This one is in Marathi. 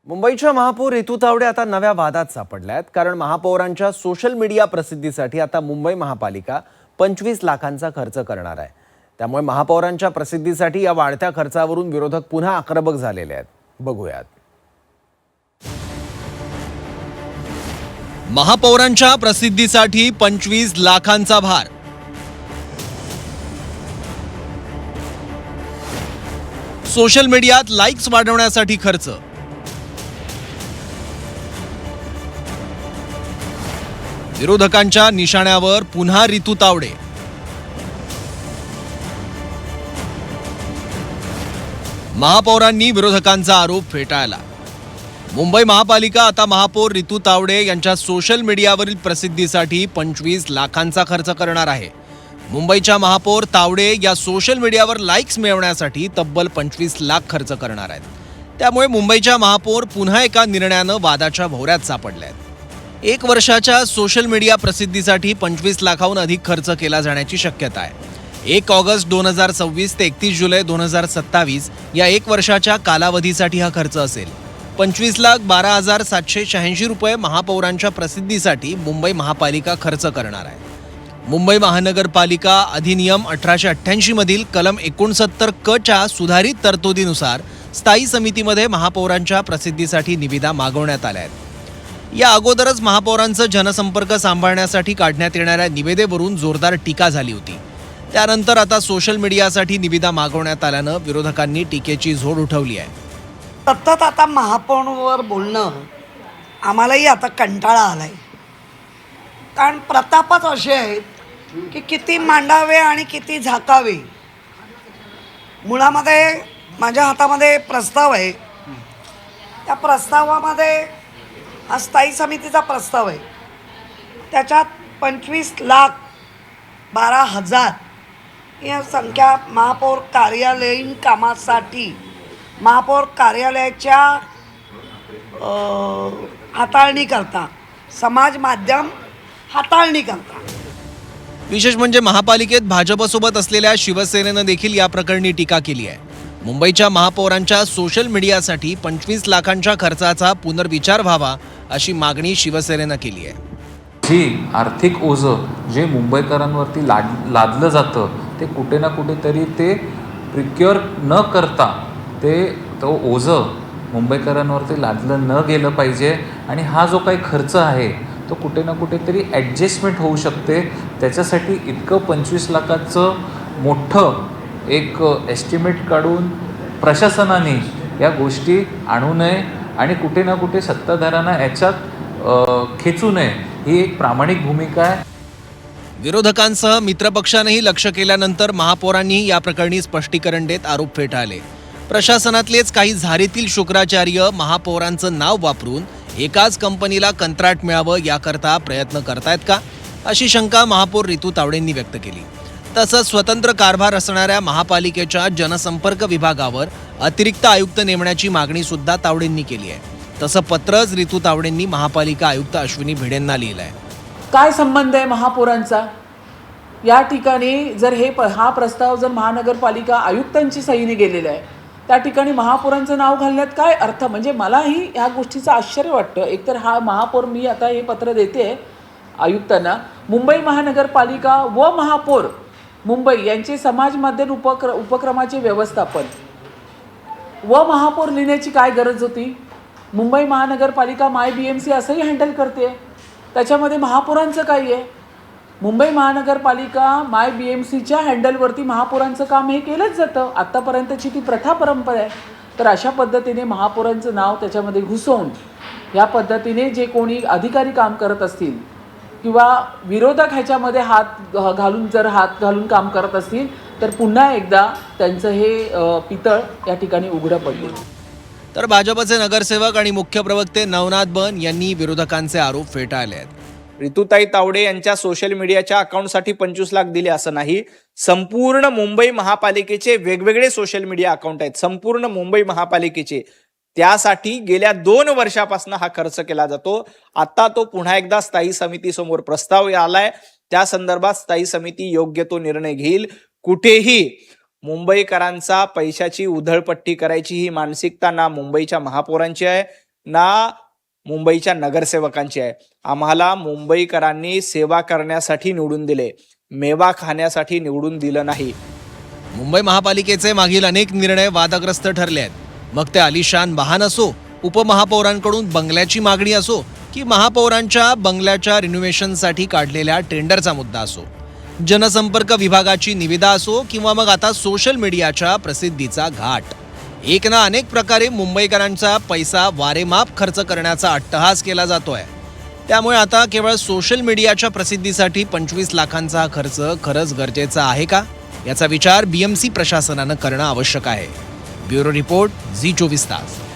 मुंबईच्या महापौर रितू तावडे आता नव्या वादात सापडल्यात। कारण महापौरांच्या सोशल मीडिया प्रसिद्धीसाठी आता मुंबई महापालिका 25 लाखांचा खर्च करणार आहे। त्यामुळे महापौरांच्या प्रसिद्धीसाठी या वाढत्या खर्चावरून विरोधक पुन्हा आक्रमक झालेले आहेत। बघूयात। महापौरांच्या प्रसिद्धीसाठी 25 लाखांचा भार। सोशल मीडियात लाईक्स वाढवण्यासाठी खर्च। विरोधकांच्या निशाण्यावर पुन्हा रितू तावडे। महापौरांनी विरोधकांचा आरोप फेटाळला। मुंबई महापालिका आता महापौर रितू तावडे यांच्या सोशल मीडियावरील प्रसिद्धीसाठी 25 लाखांचा खर्च करणार आहे। मुंबईच्या महापौर तावडे या सोशल मीडियावर लाईक्स मिळवण्यासाठी तब्बल 25 लाख खर्च करणार आहेत। त्यामुळे मुंबईच्या महापौर पुन्हा एका निर्णयानं वादाच्या भोवऱ्यात सापडल्या आहेत। 1 वर्षाच्या सोशल मीडिया प्रसिद्धीसाठी 25 लाखाहून अधिक खर्च केला जाण्याची शक्यता आहे। 1 ऑगस्ट 2026 ते 31 जुलै 2027 या 1 वर्षाच्या कालावधीसाठी हा खर्च असेल। 25,12,786 रुपये महापौरांच्या प्रसिद्धीसाठी मुंबई महापालिका खर्च करणार आहे। मुंबई महानगरपालिका अधिनियम 1888 मधील कलम 69 क च्या सुधारित तरतुदीनुसार स्थायी समितीमध्ये महापौरांच्या प्रसिद्धीसाठी निविदा मागवण्यात आल्या आहेत। या अगोदरच महापौरांचं जनसंपर्क सांभाळण्यासाठी काढण्यात येणाऱ्या निविदेवरून जोरदार टीका झाली होती। त्यानंतर आता सोशल मीडियासाठी निविदा मागवण्यात आल्यानं विरोधकांनी टीकेची झोड उठवली आहे। सतत आता महापौरांवर बोलणं आम्हालाही आता कंटाळा आलाय। कारण प्रतापच असे आहेत की किती मांडावे आणि किती झाकावे। मुळामध्ये माझ्या हातामध्ये प्रस्ताव आहे। त्या प्रस्तावामध्ये हा स्थायी समितीचा प्रस्ताव आहे। त्याच्यात 25,12,000 ही संख्या महापौर कार्यालयीन कामासाठी महापौर कार्यालयाच्या हाताळणी करता समाज माध्यम हाताळणी करता। विशेष म्हणजे महापालिकेत भाजपसोबत असलेल्या शिवसेनेनं देखील या प्रकरणी टीका केली आहे। मुंबईच्या महापौरांच्या सोशल मीडियासाठी 25 लाखांच्या खर्चाचा पुनर्विचार व्हावा अशी मागणी शिवसेनेनं केली आहे। जी आर्थिक ओझं जे मुंबईकरांवरती लादलं जातं ते कुठे ना कुठेतरी ते प्रिक्युअर न करता तो ओझं मुंबईकरांवरती लादलं न गेलं पाहिजे। आणि हा जो काही खर्च आहे तो कुठे ना कुठेतरी ॲडजस्टमेंट होऊ शकते। त्याच्यासाठी इतकं 25 लाखाचं मोठं एक एस्टिमेट काढून प्रशासनाने या गोष्टी आणू नये आणि कुठे ना कुठे सत्ताधाऱ्यांना याच्यात खेचू नये, ही एक प्रामाणिक भूमिका आहे। विरोधकांसह मित्रपक्षानेही लक्ष केल्यानंतर महापौरांनी या प्रकरणी स्पष्टीकरण देत आरोप फेटाळले। प्रशासनातलेच काही झारीतील शुक्राचार्य महापौरांचं नाव वापरून एकाच कंपनीला कंत्राट मिळावं याकरता प्रयत्न करतायत का, अशी शंका महापौर रितू तावडेंनी व्यक्त केली। तसंच स्वतंत्र कारभार असणाऱ्या महापालिकेच्या जनसंपर्क विभागावर अतिरिक्त आयुक्त नेमण्याची मागणी सुद्धा तावडेंनी केली आहे। तसं पत्रच रितू तावडेंनी महापालिका आयुक्त अश्विनी भिडेंना लिहिलं आहे। काय संबंध आहे महापौरांचा? या ठिकाणी जर हा प्रस्ताव जर महानगरपालिका आयुक्तांची सहीने गेलेला आहे, त्या ठिकाणी महापौरांचं नाव घालण्यात काय अर्थ? म्हणजे मलाही ह्या गोष्टीचं आश्चर्य वाटतं। एकतर हा महापौर, मी आता हे पत्र देते आयुक्तांना, मुंबई महानगरपालिका व महापौर मुंबई यांचे समाज माध्यम उपक्रमाचे व्यवस्थापन व महापौर लिहिण्याची काय गरज होती? मुंबई महानगरपालिका माय BMC असंही हँडल करते, त्याच्यामध्ये महापौरांचं काय आहे? मुंबई महानगरपालिका माय BMCच्या हँडलवरती महापौरांचं काम हे केलंच जातं। आत्तापर्यंतची ती प्रथा परंपरा आहे। तर अशा पद्धतीने महापौरांचं नाव त्याच्यामध्ये घुसवून या पद्धतीने जे कोणी अधिकारी काम करत असतील किंवा विरोधक ह्याच्यामध्ये हात घालून काम करत असतील तर पुन्हा एकदा त्यांचं हे पितळ या ठिकाणी उघडं पडले। तर भाजपचे नगरसेवक आणि मुख्य प्रवक्ते नवनाथ बन यांनी विरोधकांचे आरोप फेटाळले आहेत। रितुताई तावडे यांच्या सोशल मीडियाच्या अकाउंटसाठी 25 लाख दिले असं नाही। संपूर्ण मुंबई महापालिकेचे वेगवेगळे सोशल मीडिया अकाउंट आहेत, संपूर्ण मुंबई महापालिकेचे। त्यासाठी गेल्या 2 वर्षापासून हा खर्च केला जातो। आता तो पुन्हा एकदा स्थायी समितीसमोर प्रस्ताव आलाय। त्या संदर्भात स्थायी समिती योग्य तो निर्णय घेईल। कुठेही मुंबईकरांचा पैशाची उधळपट्टी करायची ही मानसिकता ना मुंबईच्या महापौरांची आहे ना मुंबईच्या नगरसेवकांची आहे. आम्हाला मुंबईकरांनी सेवा करण्यासाठी निवडून दिले, मेवा खाण्यासाठी निवडून दिलं नाही. मुंबई महापालिकेचे मागील अनेक निर्णय वादग्रस्त ठरले आहेत. मग ते आलिशान वाहन असो, उपमहापौरांकडून बंगल्याची मागणी असो, की महापौरांच्या बंगल्याच्या रिनोव्हेशनसाठी काढलेल्या टेंडरचा मुद्दा असो, जनसंपर्क विभागाची निविदा असो, किंवा मग आता सोशल मीडियाच्या प्रसिद्धीचा घाट. एक ना अनेक प्रकारे मुंबईकरांचा पैसा वारेमाप खर्च करण्याचा अट्टहास केला जातोय. त्यामुळे आता केवळ सोशल मीडियाच्या प्रसिद्धीसाठी 25 लाखांचा हा खर्च खरंच गरजेचा आहे का, याचा विचार BMC प्रशासनानं करणं आवश्यक आहे. ब्युरो रिपोर्ट, झी 24 तास.